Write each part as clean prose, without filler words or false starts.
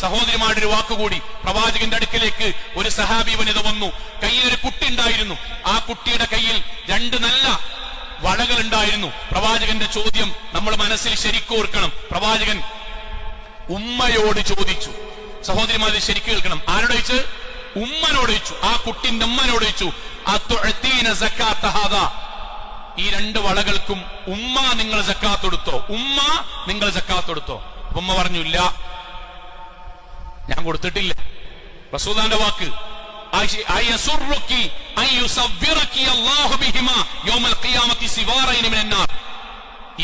സഹോദരിമാരുടെ ഒരു വാക്കുകൂടി, പ്രവാചകന്റെ അടുക്കലേക്ക് ഒരു സഹാബി വനിത വന്നു. കയ്യിലൊരു കുട്ടി ഉണ്ടായിരുന്നു. ആ കുട്ടിയുടെ കയ്യിൽ 2 നല്ല വളകൾ ഉണ്ടായിരുന്നു. പ്രവാചകന്റെ ചോദ്യം നമ്മൾ മനസ്സിൽ ശരിക്കോർക്കണം. പ്രവാചകൻ ഉമ്മയോട് ചോദിച്ചു. സഹോദരിമാരെ ശരിക്കും കേൾക്കണം. ആരോട് ചോദിച്ചു? ഉമ്മനോട് ചോദിച്ചു. ആ കുട്ടിന്റെ ഉമ്മനോട് ചോദിച്ചു, അത്തുഅതീന സക്കാത്ത ഹാദാ, ഈ 2 വളകൾക്കും ഉമ്മ നിങ്ങൾ സക്കാത്ത് കൊടുത്തോ? ഉമ്മ നിങ്ങൾ സക്കാത്ത് കൊടുത്തോ? ഉമ്മ പറഞ്ഞു, ഇല്ല, ഞാൻ കൊടുത്തിട്ടില്ല. റസൂലുള്ളാഹിന്റെ വാക്ക്,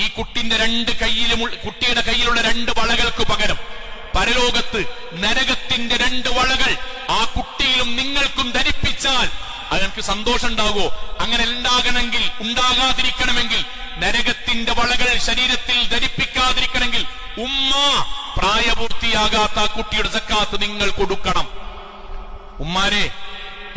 ഈ കുട്ടിയുടെ കയ്യിലുള്ള 2 വളകൾക്ക് പകരം പരലോകത്ത് നരകത്തിന്റെ 2 വളകൾ ആ കുട്ടിയിലും നിങ്ങൾക്കും ധരിപ്പിച്ചാൽ അതെനിക്ക് സന്തോഷം ഉണ്ടാകുമോ? അങ്ങനെ ഉണ്ടാകാതിരിക്കണമെങ്കിൽ, നരകത്തിന്റെ വളകൾ ശരീരത്തിൽ ധരിപ്പിക്കാതിരിക്കണമെങ്കിൽ ഉമ്മ പ്രായപൂർത്തിയാകാത്ത ആ കുട്ടിയുടെ സക്കാത്ത് നിങ്ങൾ കൊടുക്കണം. ഉമ്മാരെ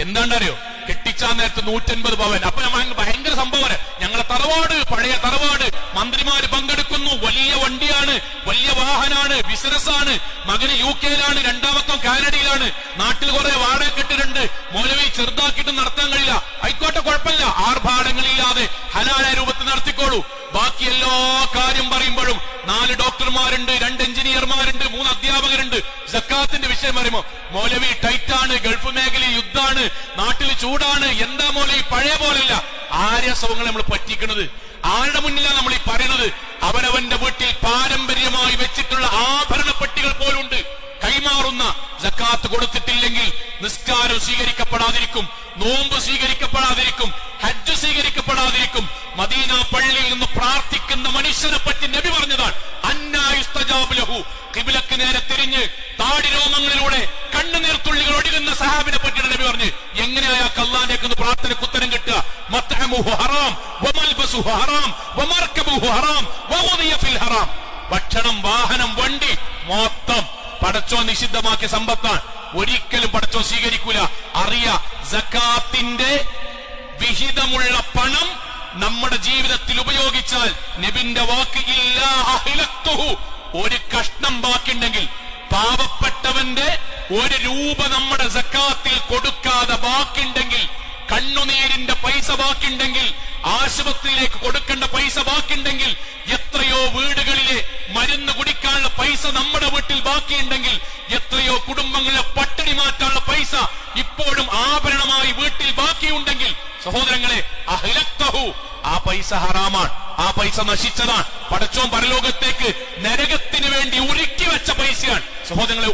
എന്താണ്ടറിയോ? കെട്ടിച്ചാൻ നേരത്ത് 150 പവൻ. അപ്പൊ ഭയങ്കര സംഭവം. ഞങ്ങളെ തറവാട്, പഴയ തറവാട്, മന്ത്രിമാര് പങ്കെടുക്കുന്നു, വലിയ വണ്ടിയാണ്, വലിയ വാഹനാണ്, ബിസിനസ്സാണ്, മകന് UK-യിലാണ്, 2ാമത്തെ കാനഡയിലാണ്, നാട്ടിൽ കുറെ വാടക കെട്ടിട്ടുണ്ട്, മൗലവി ചെറുതാക്കിയിട്ട് നടത്താൻ കഴിയില്ല. ആയിക്കോട്ടെ, കുഴപ്പമില്ല, ആർഭാടങ്ങളില്ലാതെ ഹലാലായ രൂപത്തിൽ നടത്തിക്കോളൂ. ബാക്കി എല്ലാ കാര്യം പറയുമ്പോഴും 4 ഡോക്ടർമാരുണ്ട്, 2 എഞ്ചിനീയർമാരുണ്ട്, 3 അധ്യാപകരുണ്ട്. സക്കാത്തിന്റെ വിഷയം പറയുമ്പോ മൗലവി ടൈറ്റാണ്, ഗൾഫ് മേഖലയിൽ യുദ്ധാണ്, നാട്ടിൽ ചൂടാണ്. എന്താ മൗലവി? പഴയ പോലെയല്ല. ആര്യ സൗങ്ങൾ നമ്മൾ പറ്റിക്കുന്നത്? ആരുടെ മുന്നിലാണ് നമ്മൾ ഈ പറയുന്നത്? അവനവന്റെ വീട്ടിൽ പാരമ്പര്യമായി വെച്ചിട്ടുള്ള ആഭരണപ്പെട്ടികൾ പോലുണ്ട്. കൈമാറുന്ന സക്കാത്ത് കൊടുത്തിട്ടില്ലെങ്കിൽ നിസ്കാരം സ്വീകരിക്കപ്പെടാതിരിക്കും, നോമ്പ് സ്വീകരിക്കപ്പെടാതിരിക്കും, ഹജ്ജ് സ്വീകരിക്കപ്പെടാതിരിക്കും. മദീന പള്ളിയിൽ നിന്ന് പ്രാർത്ഥിക്കുന്ന മനുഷ്യനെ പറ്റി നബി പറഞ്ഞതാണ്, അന്നായുസ്തജാബു ലഹു, ഖിബ്ലക്ക് നേരെ തിരിഞ്ഞ് താടി രോമങ്ങളിലൂടെ കണ്ണുനീർത്തുള്ളികൾ ഒഴുകുന്ന സഹാബിനെ പറ്റിയാണ് നബി പറഞ്ഞു. എങ്ങനെയാ അല്ലാഹുവിന്റെ പ്രാർത്ഥനയ്ക്ക് ഉത്തരം കിട്ടുക? മത്അമുഹു ഹറാം വമൽബസുഹു ഹറാം വമർകബുഹു ഹറാം വഗുദിയ ഫിൽ ഹറാം. ഭക്ഷണം, വാഹനം, വണ്ടി മൊത്തം പടച്ചോ നിഷിദ്ധമാക്കിയ സമ്പത്താണ്. ഒരിക്കലും പടച്ചോ സ്വീകരിക്കൂല. അറിയ, സക്കാത്തിന്റെ വിഹിതമുള്ള പണം നമ്മുടെ ജീവിതത്തിൽ ഉപയോഗിച്ചാൽ നബിന്റെ വാക്ക് ഇല്ലാ അഹ്ലക്തുഹു, ഒരു കഷ്ണം ബാക്കിയുണ്ടെങ്കിൽ, പാവപ്പെട്ടവന്റെ 1 രൂപ നമ്മുടെ സക്കാത്തിൽ കൊടുക്കാതെ ബാക്കിയുണ്ടെങ്കിൽ, കണ്ണുനീരിന്റെ പൈസ ബാക്കിയുണ്ടെങ്കിൽ, ആശുപത്രിയിലേക്ക് കൊടുക്കേണ്ട പൈസ ബാക്കിയുണ്ടെങ്കിൽ, എത്രയോ വീടുകളിലെ മരുന്ന് കുടിക്കാനുള്ള പൈസ നമ്മുടെ വീട്ടിൽ ബാക്കിയുണ്ടെങ്കിൽ, എത്രയോ കുടുംബങ്ങളിലെ പട്ടിണി മാറ്റാനുള്ള പൈസ ഇപ്പോഴും ആഭരണമായി വീട്ടിൽ ബാക്കിയുണ്ടെങ്കിൽ, സഹോദരങ്ങളെ, അഹ്ലക്തഹു, ആ പൈസ ഹറാമാണ്, ആ പൈസ നശിച്ചതാണ്. പടച്ചോൻ പരലോകത്തേക്ക് നരകത്തിന് വേണ്ടി ഒരുക്കി വെച്ച പൈസയാണ്. സഹോദരങ്ങളെ,